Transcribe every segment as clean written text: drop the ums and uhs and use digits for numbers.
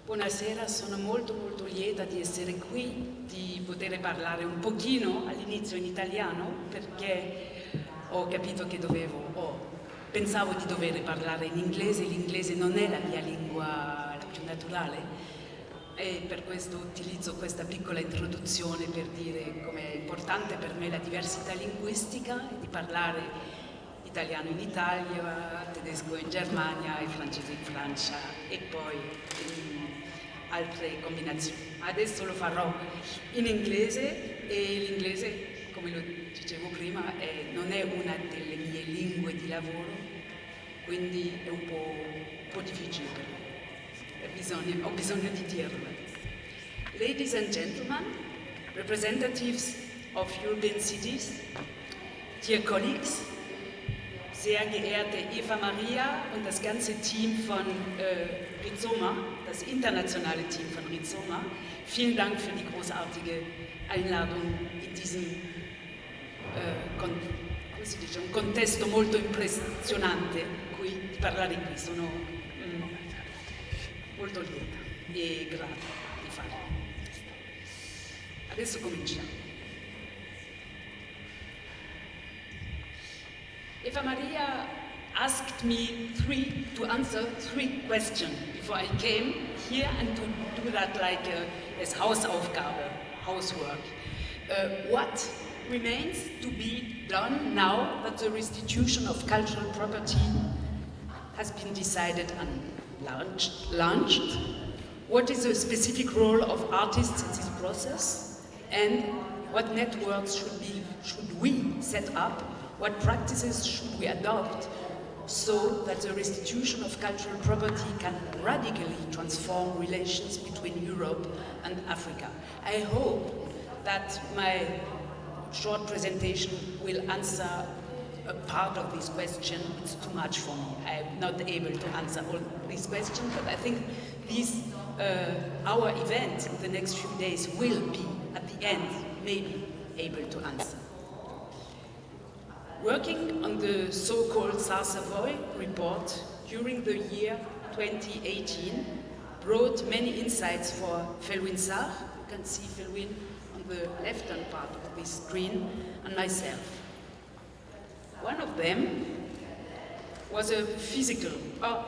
Buonasera, sono molto lieta di essere qui, di poter parlare un pochino all'inizio in italiano, perché ho capito che pensavo di dover parlare in inglese. L'inglese non è la mia lingua la più naturale e per questo utilizzo questa piccola introduzione per dire com'è importante per me la diversità linguistica e di parlare italiano in Italia, tedesco in Germania e francese in Francia e poi altre combinazioni. Adesso lo farò in inglese e l'inglese, come lo dicevo prima, non è una delle mie lingue di lavoro, quindi è un po' difficile per me. Ho bisogno di dirlo. Ladies and gentlemen, representatives of European cities, dear colleagues, sehr geehrte Eva Maria und das ganze Team von Rizoma, das internationale Team von Rizoma, vielen Dank für die großartige Einladung in diesem un contesto molto impressionante di parlare qui. Sono molto lieta e grata di farlo. Adesso cominciamo. Eva Maria asked me to answer three questions before I came here and to do that like as Hausaufgabe, housework. What remains to be done now that the restitution of cultural property has been decided and launched? What is the specific role of artists in this process? And what networks should we set up? What practices should we adopt so that the restitution of cultural property can radically transform relations between Europe and Africa? I hope that my short presentation will answer a part of this question. It's too much for me. I'm not able to answer all these questions, but I think our event in the next few days will be, at the end, maybe able to answer. Working on the so-called Sarr-Savoy report during the year 2018 brought many insights for Felwine Sarr, you can see Felwine on the left-hand part of this screen, and myself. One of them was a physical, I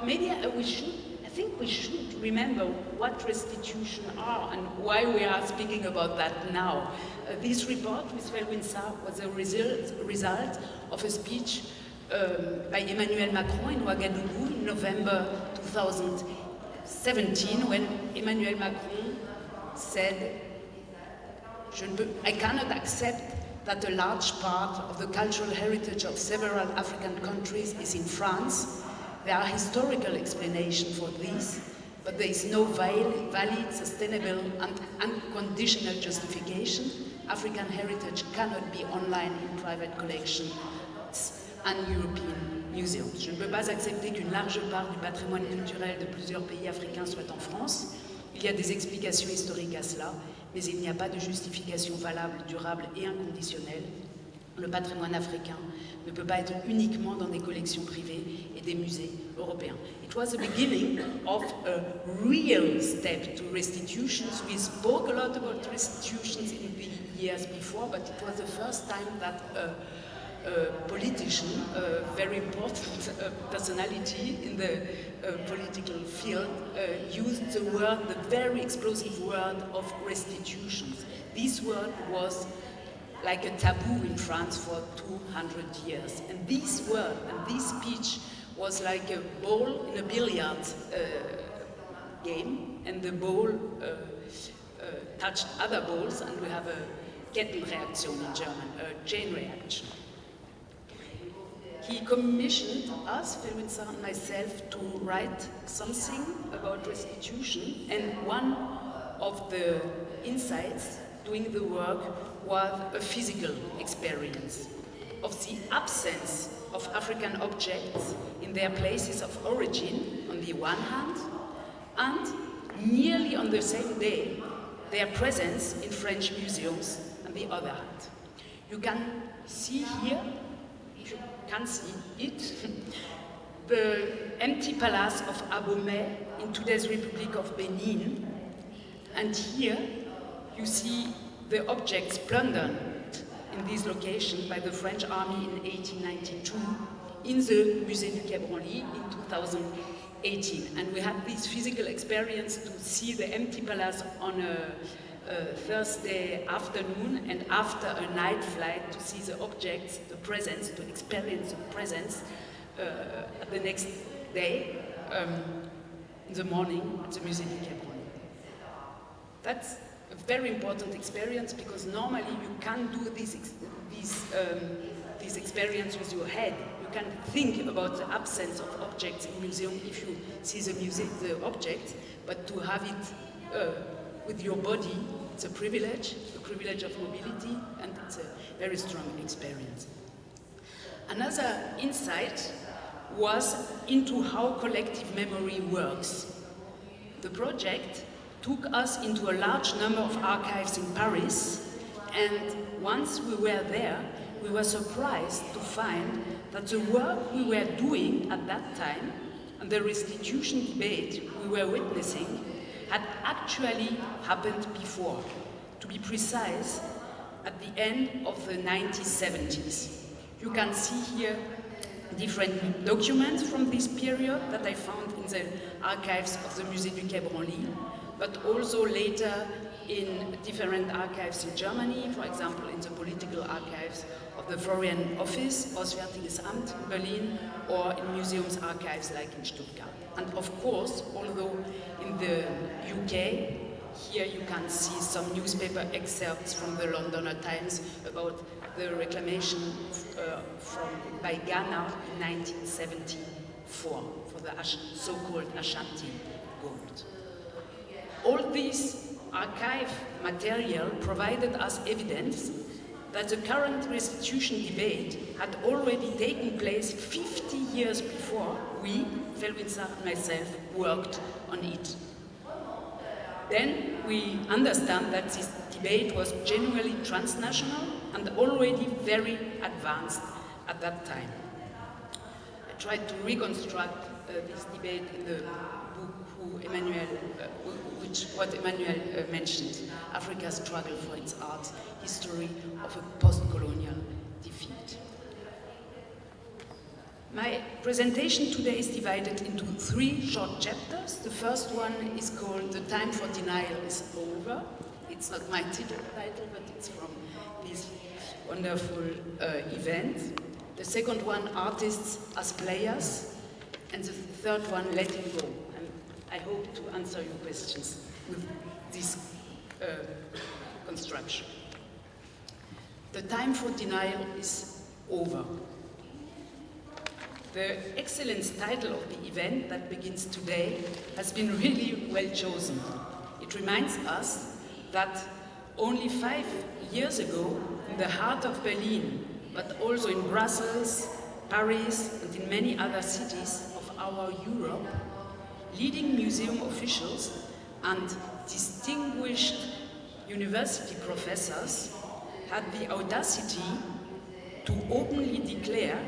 think we should remember what restitution are and why we are speaking about that now. This report with Felwine Sarr was a result of a speech by Emmanuel Macron in Ouagadougou in November 2017, when Emmanuel Macron said, I cannot accept that a large part of the cultural heritage of several African countries is in France. There are historical explanations for this, but there is no valid, sustainable and unconditional justification. African heritage cannot be online in private collections and European museums. Je ne peux pas accepter qu'une large part du patrimoine culturel de plusieurs pays africains soit en France. Il y a des explications historiques à cela, mais il n'y a pas de justification valable, durable et inconditionnelle. Le patrimoine africain ne peut pas être uniquement dans des collections privées et des musées européens. It was the beginning of a real step to restitutions. We spoke a lot about restitutions in the years before, but it was the first time that a politician, a very important personality in the political field, used the very explosive word of restitutions. This word was like a taboo in France for 200 years. And this word and this speech was like a ball in a billiard game, and the ball touched other balls, and we have a Kettenreaktion in German, a chain reaction. He commissioned us, Felwine Sarr and myself, to write something about restitution, and one of the insights doing the work was a physical experience of the absence of African objects in their places of origin on the one hand, and nearly on the same day, their presence in French museums on the other hand. You can see here, if you can see it, the empty palace of Abomey in today's Republic of Benin. And here you see the objects plundered in this location by the French army in 1892 in the Musée du Quai Branly in 2018. And we had this physical experience to see the empty palace on a Thursday afternoon, and after a night flight to see the objects, the presence, to experience the presence the next day in the morning at the Musée du Quai Branly. That's a very important experience because normally you can't do this experience with your head. You can think about the absence of objects in museum if you see the objects, but to have it with your body, it's a privilege of mobility, and it's a very strong experience. Another insight was into how collective memory works. The project took us into a large number of archives in Paris, and once we were there, we were surprised to find that the work we were doing at that time and the restitution debate we were witnessing had actually happened before. To be precise, at the end of the 1970s. You can see here different documents from this period that I found in the archives of the Musée du Quai Branly, but also later in different archives in Germany, for example in the political archives of the Foreign Office, Auswärtiges Amt in Berlin, or in museums archives like in Stuttgart. And of course, although in the UK, here you can see some newspaper excerpts from the Londoner Times about the reclamation by Ghana in 1974 for the so-called Ashanti gold. All this archive material provided us evidence that the current restitution debate had already taken place 50 years before we, Felwine Sarr and myself, worked on it. Then we understand that this debate was genuinely transnational and already very advanced at that time. I tried to reconstruct this debate in the book what Emmanuel mentioned, Africa's Struggle for its Art, History of a Post-Colonial Defeat. My presentation today is divided into 3 short chapters. The first one is called The Time for Denial is Over. It's not my title, but it's from this wonderful event. The second one, Artists as Players. And the third one, Letting Go. And I hope to answer your questions with this construction. The time for denial is over. The excellent title of the event that begins today has been really well chosen. It reminds us that only 5 years ago, in the heart of Berlin, but also in Brussels, Paris, and in many other cities of our Europe, leading museum officials and distinguished university professors had the audacity to openly declare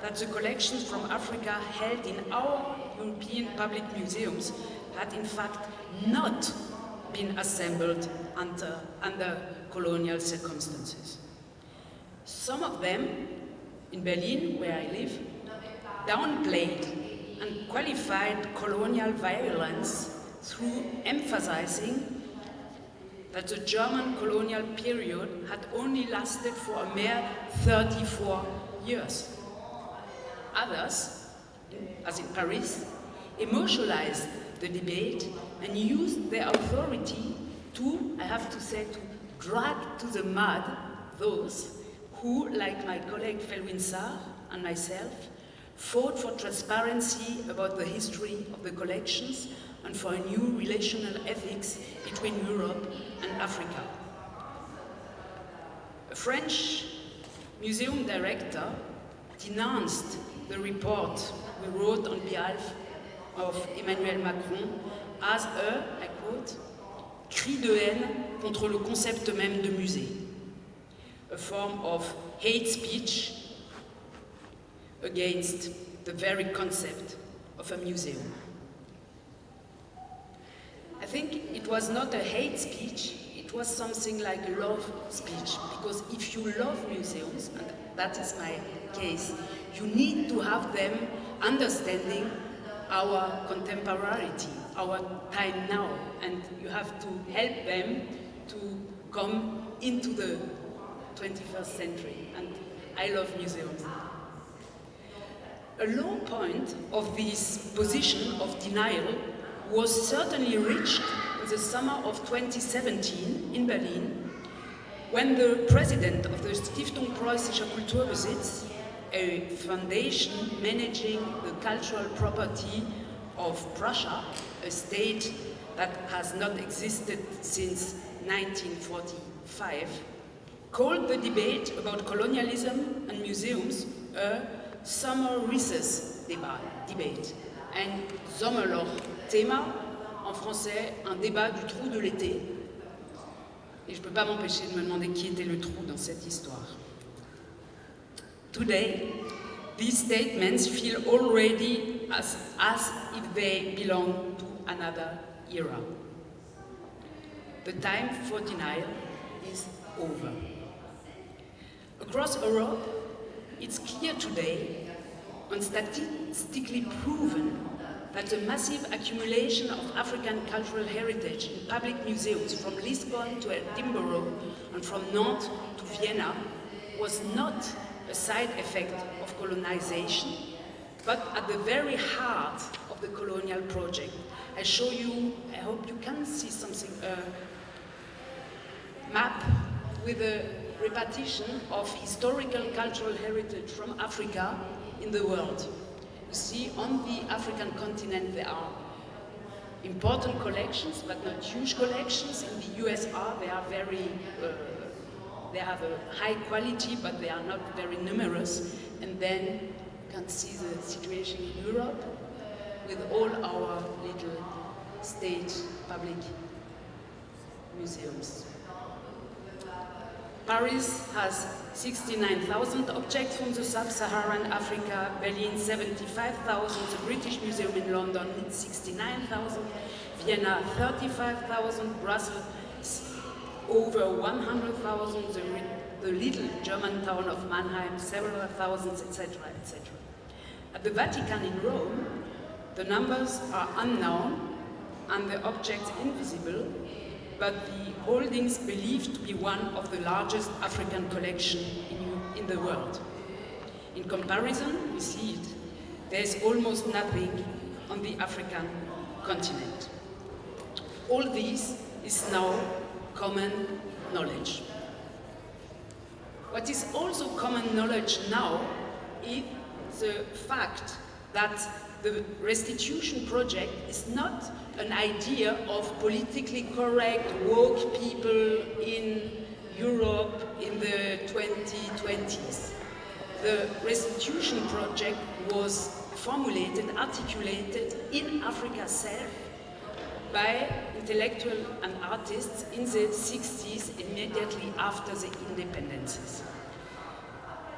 that the collections from Africa held in our European public museums had in fact not been assembled under colonial circumstances. Some of them, in Berlin, where I live, downplayed and qualified colonial violence through emphasizing that the German colonial period had only lasted for a mere 34 years. Others, as in Paris, emotionalized the debate and used their authority to, I have to say, to drag to the mud those who, like my colleague Felwine Sarr and myself, fought for transparency about the history of the collections and for a new relational ethics between Europe and Africa. A French museum director denounced the report we wrote on behalf of Emmanuel Macron as a, I quote, cri de haine contre le concept même de musée, a form of hate speech against the very concept of a museum. I think it was not a hate speech, it was something like a love speech, because if you love museums, and that is my case, you need to have them understanding our contemporaneity, our time now, and you have to help them to come into the 21st century, and I love museums. A low point of this position of denial was certainly reached in the summer of 2017 in Berlin, when the president of the Stiftung Preußischer Kulturbesitz, a foundation managing the cultural property of Prussia, a state that has not existed since 1945, called the debate about colonialism and museums a summer recess debate, ein Sommerloch Thema, en français, un débat du trou de l'été. Et je ne peux pas m'empêcher de me demander qui était le trou dans cette histoire. Today, these statements feel already as if they belong to another era. The time for denial is over. Across Europe, it's clear today, and statistically proven, that a massive accumulation of African cultural heritage in public museums from Lisbon to Edinburgh and from Nantes to Vienna was not a side effect of colonization, but at the very heart of the colonial project. I show you, I hope you can see something, a map with a repetition of historical cultural heritage from Africa in the world. You see, on the African continent there are important collections, but not huge collections. In the USR they are very, they have a high quality, but they are not very numerous. And then you can see the situation in Europe with all our little state public museums. Paris has 69,000 objects from the sub-Saharan Africa, Berlin 75,000, the British Museum in London 69,000, Vienna 35,000, Brussels over 100,000, the little German town of Mannheim several thousands, etc., etc. At the Vatican in Rome, the numbers are unknown and the objects invisible, but the holdings believed to be one of the largest African collections in the world. In comparison, we see it, there's almost nothing on the African continent. All this is now common knowledge. What is also common knowledge now is the fact that the restitution project is not an idea of politically correct, woke people in Europe in the 2020s. The restitution project was formulated, articulated in Africa itself by intellectuals and artists in the 60s, immediately after the independences.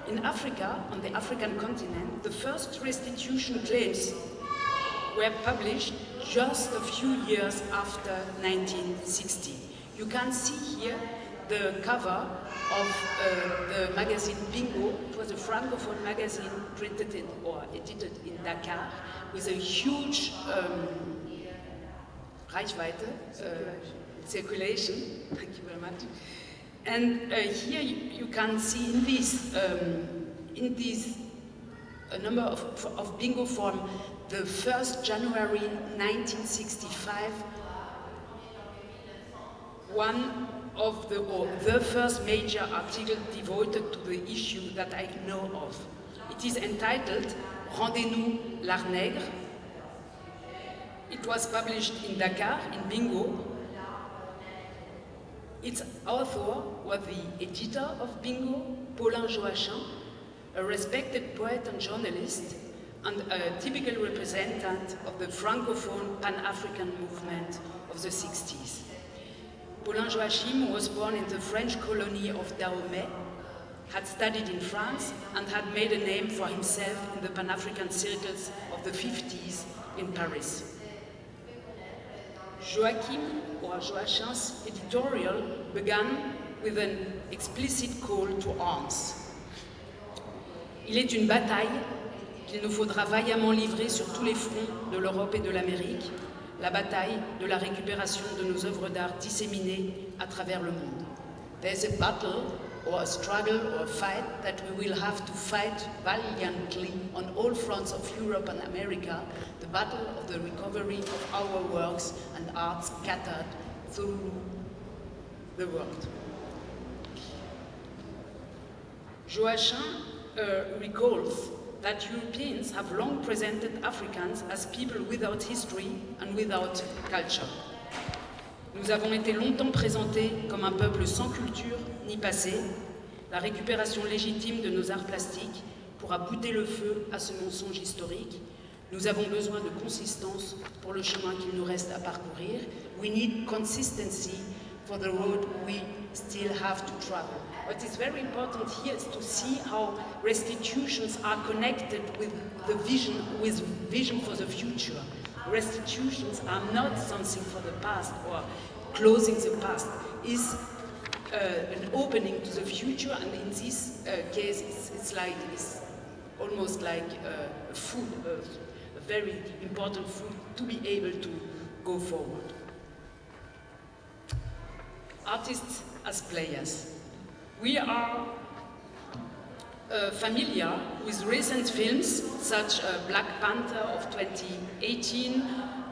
In Africa, on the African continent, the first restitution claims were published just a few years after 1960. You can see here the cover of the magazine Bingo. It was a Francophone magazine printed in, or edited in Dakar with a huge Reichweite, circulation, thank you very much. And here you can see in this a number of bingo form, the 1st January 1965, one of the first major article devoted to the issue that I know of. It is entitled Rendez-nous l'art nègre. It was published in Dakar, in Bingo. Its author was the editor of Bingo, Paulin Joachim, a respected poet and journalist, and a typical representative of the Francophone Pan-African movement of the 60s. Paulin Joachim was born in the French colony of Dahomey had studied in France and had made a name for himself in the Pan-African circles of the 50s in Paris. Joachim's editorial began with an explicit call to arms. Il est une bataille qu'il nous faudra vaillamment livrer sur tous les fronts de l'Europe et de l'Amérique, la bataille de la récupération de nos œuvres d'art disséminées à travers le monde. There's a battle or a struggle or a fight that we will have to fight valiantly on all fronts of Europe and America, the battle of the recovery of our works and arts scattered through the world. Joachim recalls that Europeans have long presented Africans as people without history and without culture. Nous avons été longtemps présentés comme un peuple sans culture ni passé. La récupération légitime de nos arts plastiques pourra bouter le feu à ce mensonge historique. Nous avons besoin de consistance pour le chemin qu'il nous reste à parcourir. We need consistency for the road we still have to travel. What is very important here is to see how restitutions are connected with vision for the future. Restitutions are not something for the past or closing the past. It's an opening to the future, and in this case, it's almost like food, a very important food to be able to go forward. Artists as players. We are familiar with recent films such as Black Panther of 2018,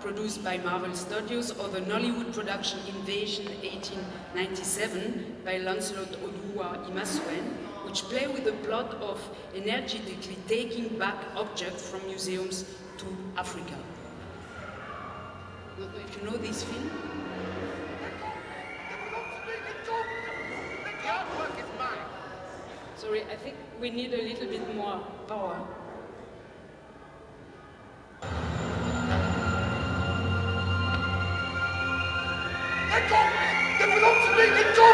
produced by Marvel Studios, or the Nollywood production Invasion 1897 by Lancelot Oduwa Imasuen, which play with the plot of energetically taking back objects from museums to Africa. If you know this film? Sorry, I think we need a little bit more power. Let go! It belongs to me! Let go!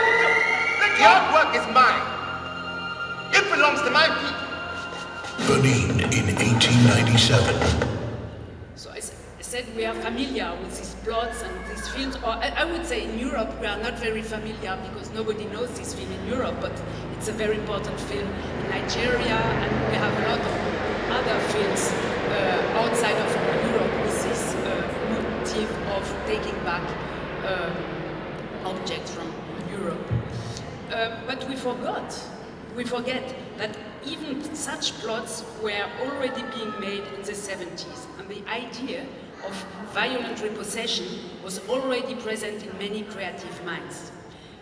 The artwork is mine. It belongs to my people. Benin in 1897. So I said we are familiar with these plots and these films, or I would say in Europe we are not very familiar because nobody knows this film in Europe, but it's a very important film in Nigeria, and we have a lot of other films outside of Europe with this motif of taking back objects from Europe. But we forget that even such plots were already being made in the 70s, and the idea of violent repossession was already present in many creative minds.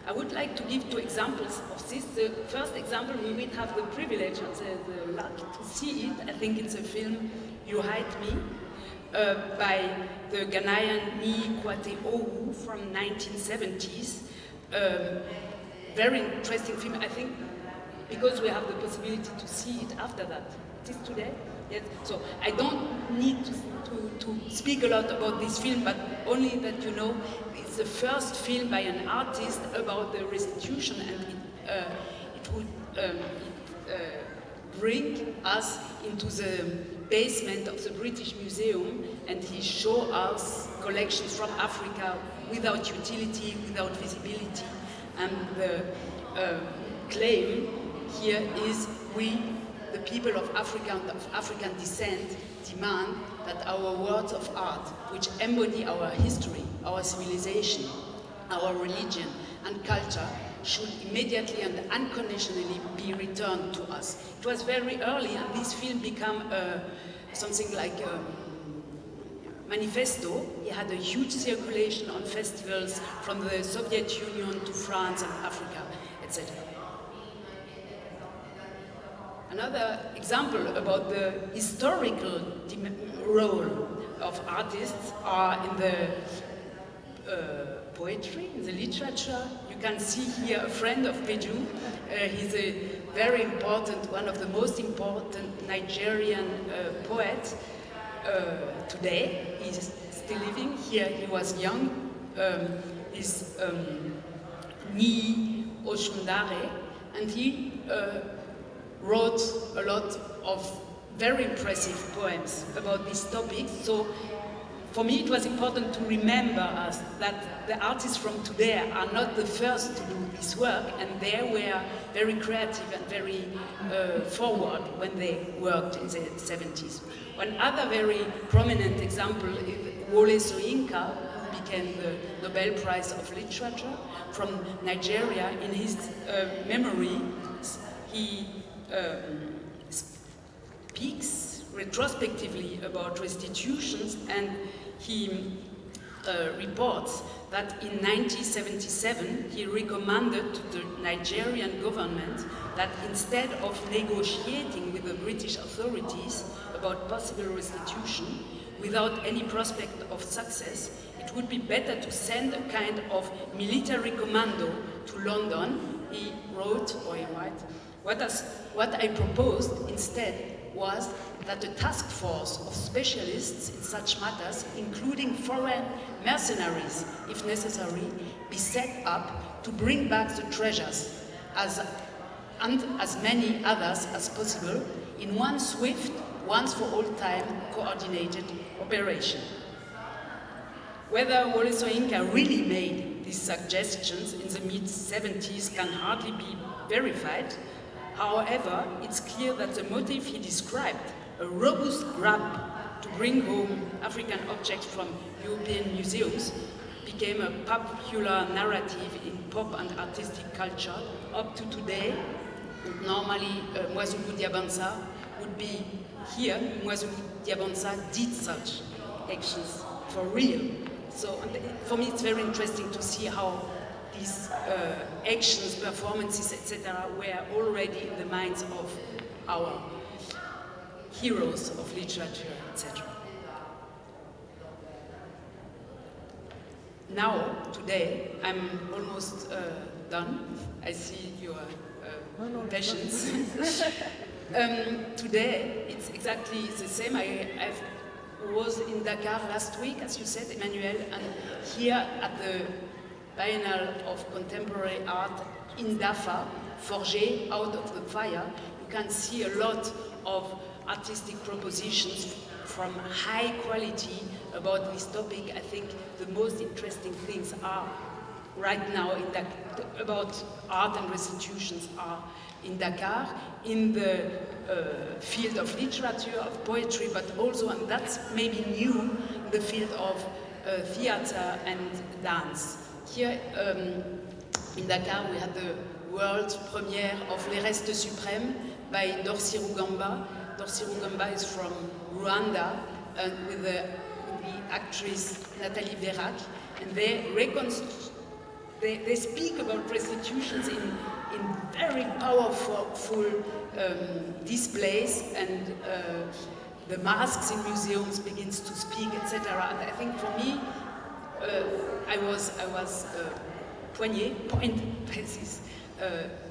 I would like to give two examples of this. The first example, we will have the privilege and the luck to see it. I think it's a film, You Hide Me, by the Ghanaian Ni Kwate Owu from 1970s. Very interesting film, I think, because we have the possibility to see it after that. It is today. Yes. So I don't need to speak a lot about this film, but only that you know it's the first film by an artist about the restitution, and it would bring us into the basement of the British Museum, and he showed us collections from Africa without utility, without visibility, and the claim here is we, the people of Africa and of African descent, demand that our works of art, which embody our history, our civilization, our religion and culture, should immediately and unconditionally be returned to us. It was very early, and this film became something like a manifesto. It had a huge circulation on festivals from the Soviet Union to France and Africa, etc. Another example about the historical role of artists are in the poetry, in the literature. You can see here a friend of Peju. He's a very important, one of the most important Nigerian poets today. He's still living here. He was young. He's Ni Oshundare. and he wrote a lot of very impressive poems about this topic. So for me it was important to remember us that the artists from today are not the first to do this work, and they were very creative and very forward when they worked in the 70s. One other very prominent example is Wole Soyinka, who became the Nobel Prize of Literature from Nigeria. In his memory, he speaks retrospectively about restitutions, and he reports that in 1977 he recommended to the Nigerian government that instead of negotiating with the British authorities about possible restitution without any prospect of success, it would be better to send a kind of military commando to London. He wrote, or he wrote, what I proposed instead was that a task force of specialists in such matters, including foreign mercenaries, if necessary, be set up to bring back the treasures and as many others as possible in one swift, once for all time, coordinated operation. Whether Wole Soyinka really made these suggestions in the mid-70s can hardly be verified. However, it's clear that the motive he described, a robust grab to bring home African objects from European museums, became a popular narrative in pop and artistic culture up to today. Normally, Mwazulu Diabansa would be here. Mwazulu Diabansa did such actions for real. So for me, it's very interesting to see how these actions, performances, etc., were already in the minds of our heroes of literature, etc. Now, today, I'm almost done. I see your patience. Today, it's exactly the same. I was in Dakar last week, as you said, Emmanuel, and here at the Biennale of Contemporary Art in Dafa, forgé out of the fire, you can see a lot of artistic propositions from high quality about this topic. I think the most interesting things are right now about art and restitutions are in Dakar, in the field of literature, of poetry, but also, and that's maybe new, in the field of theater and dance. Here in Dakar we had the world premiere of Les Restes Suprêmes by Dorcy Rugamba. Dorcy Rugamba is from Rwanda, with the actress Nathalie Vérac, and they speak about restitutions in very powerful displays, and the masks in museums begins to speak, etc. And I think for me, I was poignant by this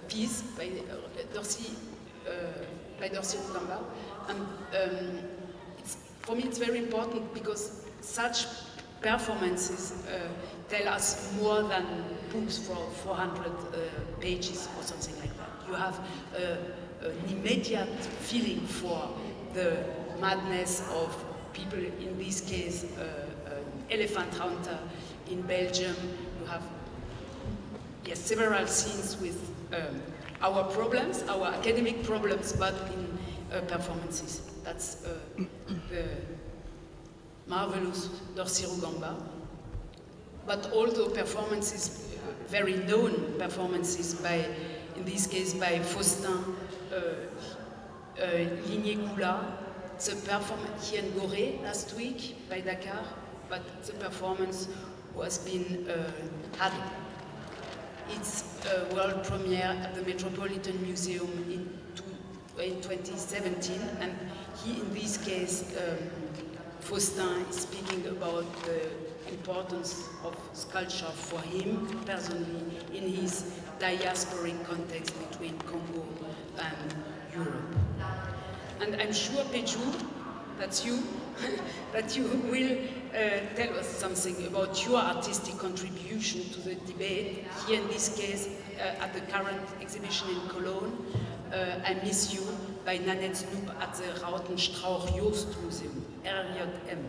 piece by Dorcy Rugamba, and for me it's very important because such performances tell us more than books for 400 pages or something like that. You have an immediate feeling for the madness of people, in this case, Elephant Hunter in Belgium. You have several scenes with our problems, our academic problems, but in performances. That's the marvelous Dorcy Rugamba. But also performances, very known performances by, in this case, by Faustin Ligné-Coula. The performance here in Gorée last week by Dakar, but the performance was been had its world premiere at the Metropolitan Museum in 2017, and he, in this case, Faustin is speaking about the importance of sculpture for him personally in his diasporic context between Congo and Europe. And I'm sure, Peju, that's you, that you will tell us something about your artistic contribution to the debate, here in this case at the current exhibition in Cologne, I Miss You by Nanette Snoop at the Rautenstrauch Joost Museum, RJM.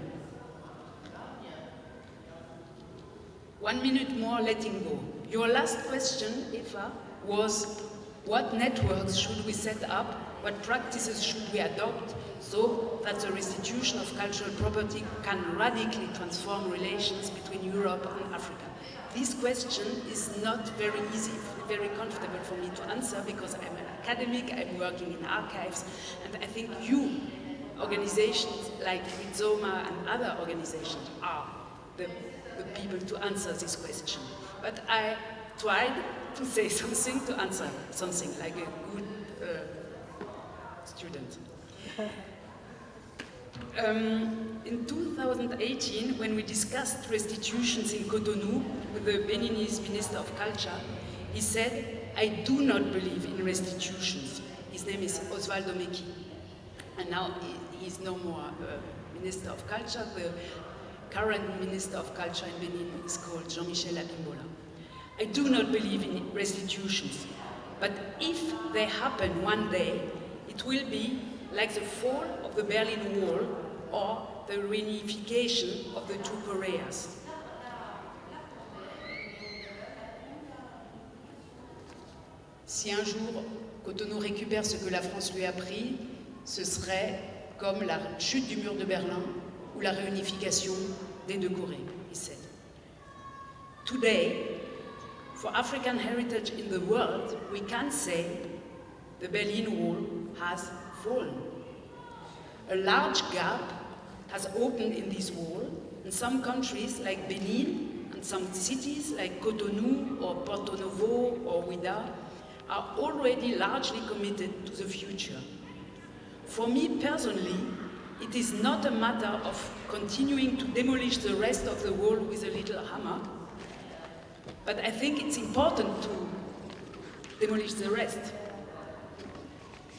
1 minute more letting go. Your last question, Eva, was what networks should we set up, what practices should we adopt so that the restitution of cultural property can radically transform relations between Europe and Africa? This question is not very easy, very comfortable for me to answer because I'm an academic, I'm working in archives, and I think you, organizations like Rizoma and other organizations, are the people to answer this question. But I tried to say something to answer something like a good student. In 2018, when we discussed restitutions in Cotonou with the Beninese Minister of Culture, he said, I do not believe in restitutions. His name is Osvaldo Meki. And now he's no more Minister of Culture. The current Minister of Culture in Benin is called Jean-Michel Abimbola. I do not believe in restitutions, but if they happen one day, it will be like the fall of the Berlin Wall or the reunification of the two Koreas. Si un jour Cotonou récupère ce que la France lui a pris, ce serait comme la chute du mur de Berlin ou la réunification des deux Corées, he said. Today, for African heritage in the world, we can say the Berlin Wall has fallen. A large gap has opened in this wall, and some countries like Benin and some cities like Cotonou or Porto Novo or Ouida are already largely committed to the future. For me personally, it is not a matter of continuing to demolish the rest of the wall with a little hammer, but I think it's important to demolish the rest.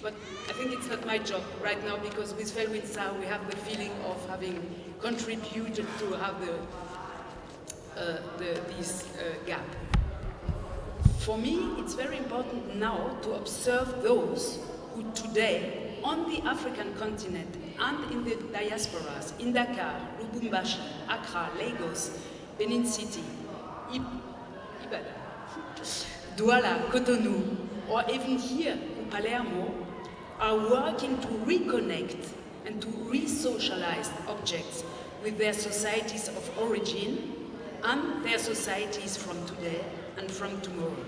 But I think it's not my job right now because with Felwine Sarr we have the feeling of having contributed to have this gap. For me, it's very important now to observe those who today, on the African continent and in the diasporas, in Dakar, Lubumbashi, Accra, Lagos, Benin City, Ibadan, Douala, Cotonou, or even here in Palermo, are working to reconnect and to re-socialize objects with their societies of origin and their societies from today and from tomorrow.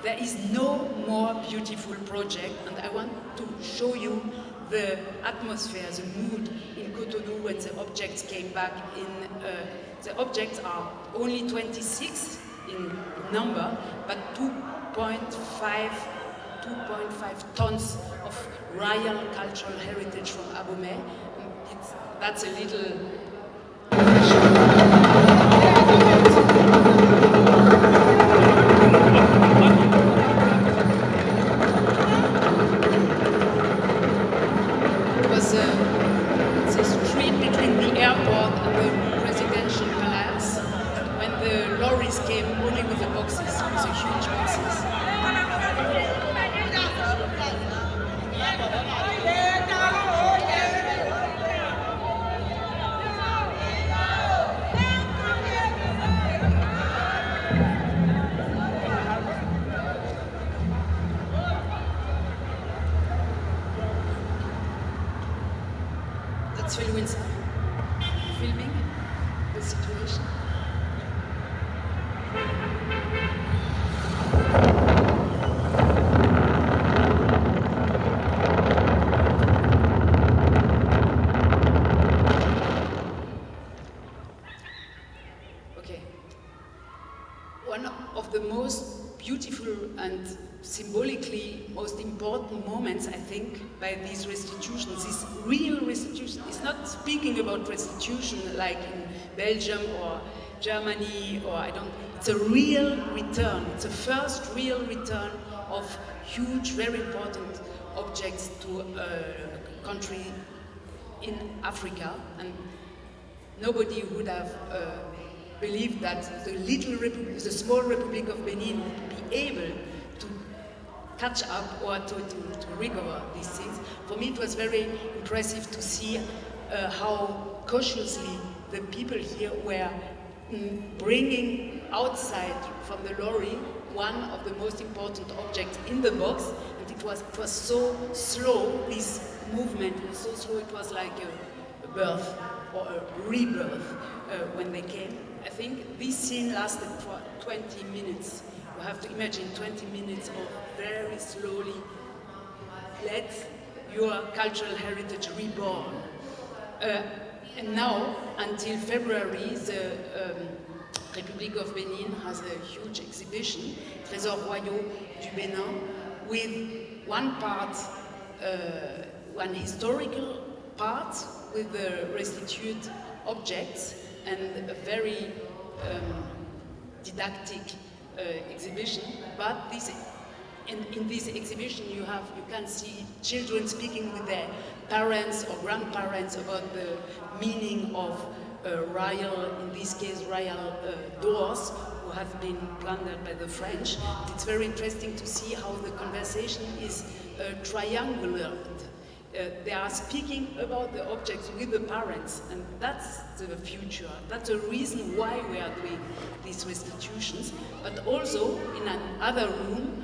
There is no more beautiful project, and I want to show you the atmosphere, the mood in Cotonou when the objects came back in. The objects are only 26 in number, but 2.5 tons of royal cultural heritage from Abomey. That's a little... It's a street between the airport and the presidential palace when the lorries came only with the boxes, with the huge boxes. That's Felwine Sarr filming the situation. Okay. One of the most beautiful and symbolically most important moments, I think, by these restitutions, this real restitution. It's not speaking about restitution like in Belgium or Germany or it's a real return. It's a first real return of huge, very important objects to a country in Africa, and nobody would have believed that the small Republic of Benin would be able to catch up or to recover these things. For me, it was very impressive to see how cautiously the people here were bringing outside from the lorry one of the most important objects in the box, and it was so slow, this movement was so slow, it was like a birth or a rebirth when they came. I think this scene lasted for 20 minutes. You have to imagine 20 minutes of very slowly let your cultural heritage reborn. And now, until February, the Republic of Benin has a huge exhibition, Trésors Royaux du Bénin, with one part, one historical part with the restituted objects and a very didactic exhibition. But in this exhibition you can see children speaking with their parents or grandparents about the meaning of royal, in this case royal doors who have been plundered by the French. It's very interesting to see how the conversation is triangular. They are speaking about the objects with the parents, and that's the future. That's the reason why we are doing these restitutions. But also, in another room,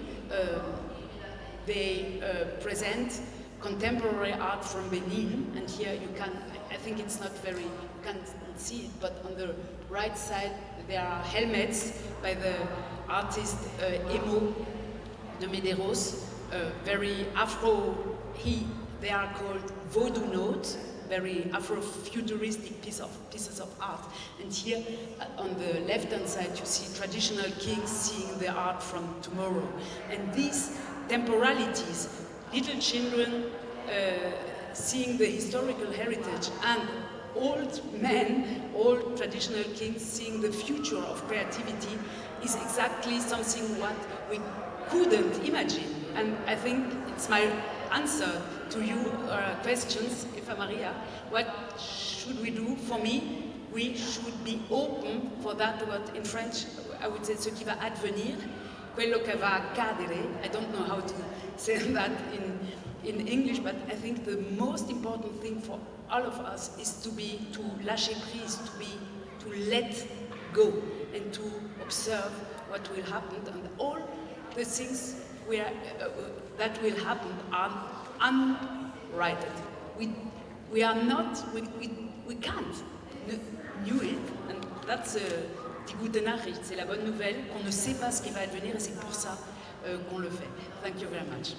they present contemporary art from Benin, and here you can, I think it's not very, you can't see it, but on the right side there are helmets by the artist Emo de Medeiros, very Afro, they are called Vaudou notes, very Afro-futuristic pieces of art. And here on the left-hand side you see traditional kings seeing the art from tomorrow. And these temporalities, little children seeing the historical heritage, and old men, old traditional kings seeing the future of creativity, is exactly something what we couldn't imagine. And I think it's my answer to your questions, Eva Maria. What should we do? For me, we should be open for that, what in French I would say ce qui va advenir, quello che va accadere. I don't know how to say that in English, but I think the most important thing for all of us is to lâcher prise, to let go and to observe what will happen, and all the things that will happen are unrighted. We are not, we can't knew it, and that's die gute Nachricht, c'est la bonne nouvelle, qu'on ne sait pas ce qui va advenir, et c'est pour ça qu'on le fait. Thank you very much.